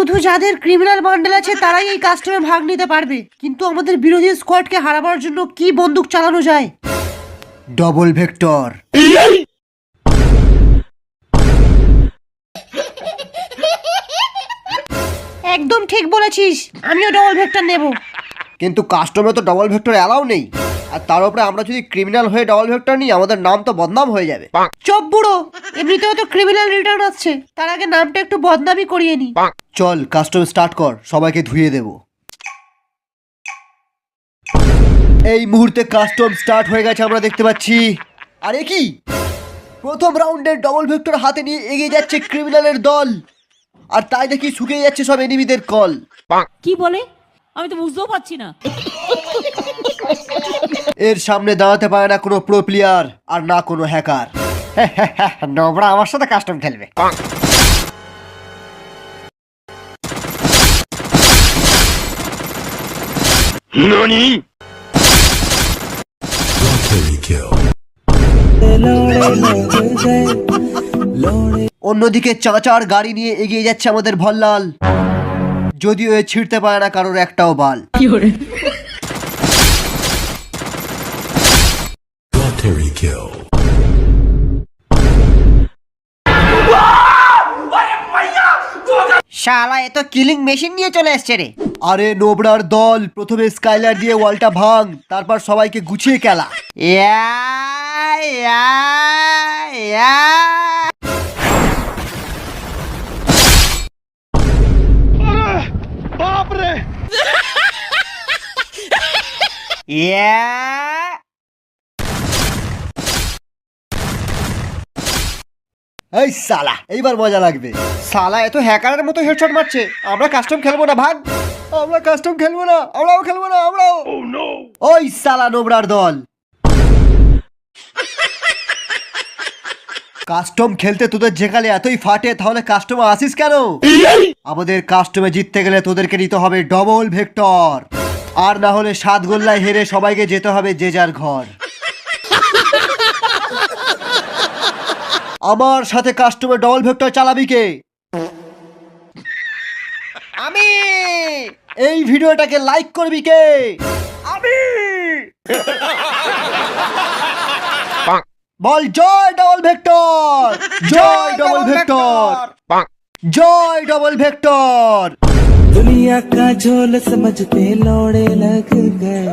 শুধু যাদের criminal bundle আছে তারাই এই কাস্টমে ভাগ নিতে পারবে, কিন্তু আমাদের বিরোধী স্কোয়াডকে হারাবার জন্য কি বন্দুক চালানো যায়? Double vector. একদম ঠিক বলেছিস, আমিও ডবল ভেক্টর নেব। কিন্তু কাস্টমে তো ডবল ভেক্টর অ্যালাউ নেই, আর তার উপরে আমরা যদি ক্রিমিনাল হয়ে ডবল ভেক্টর নিই আমাদের নাম তো বদনাম হয়ে যাবে। চপ বুড়ো, এমনিতেও তো ক্রিমিনাল রিটার্ন আসছে, তার আগে নামটা একটু বদনামই করিয়ে নি। চল কাস্টম স্টার্ট কর, সবাইকে ধুয়ে দেব। এই মুহূর্তে কাস্টম স্টার্ট হয়ে গেছে আমরা দেখতে পাচ্ছি। আরে কি প্রথম রাউন্ডের ডবল ভেক্টর হাতে নিয়ে এগিয়ে যাচ্ছে ক্রিমিনালের দল, আর তাই দেখি শুকিয়ে যাচ্ছে সব এনিমিদের কল। কি বলে আমি তো বুঝতেও পারছি না। এর সামনে দাঁড়াতে পারে না কোনো প্রো প্লেয়ার আর না কোনো হ্যাকার। নোবরা আমার সাথে কাস্টম খেলবে। ননি অন্যদিকে চাচার গাড়ি নিয়ে এগিয়ে যাচ্ছে আমাদের ভল্লাল, যদিও এ ছিঁড়তে পারে না কারোর একটাও বাল। শালা এ তো কিলিং মেশিন নিয়ে চলে এসছে রে। আরে নোবরার দল প্রথমে স্কাইলার দিয়ে ওয়ালটা ভাঙ, তারপর সবাইকে গুছিয়ে খেলা। বাপরে এই সালা এইবার মজা লাগবে। সালা এত হ্যাকারের মতো হেডশট মারছে। আমরা কাস্টম খেলবো না ভাগ, আমরা কাস্টম খেলবো না, আমরাও খেলবো না, আমরাও। ওই সালা নোবরার দল, কাস্টম খেলতে তোদের যেখানে এতই ফাটে তাহলে কাস্টমে আসিস কেন? আমাদের কাস্টমে জিততে গেলে তোদেরকে নিতে হবে ডবল ভেক্টর, আর না হলে 7 গোল্লায় হেরে সবাইকে যেতে হবে যে যার ঘর। আমার সাথে কাস্টমে ডবল ভেক্টর চালাবি কে? আমি। এই ভিডিওটাকে লাইক করবি কে? আমি। বল জয় ডবল ভেক্টর, জয় ডবল ভেক্টর, জয় ডবল ভেক্টর। दुनिया का झोल समझते लौड़े लग गए।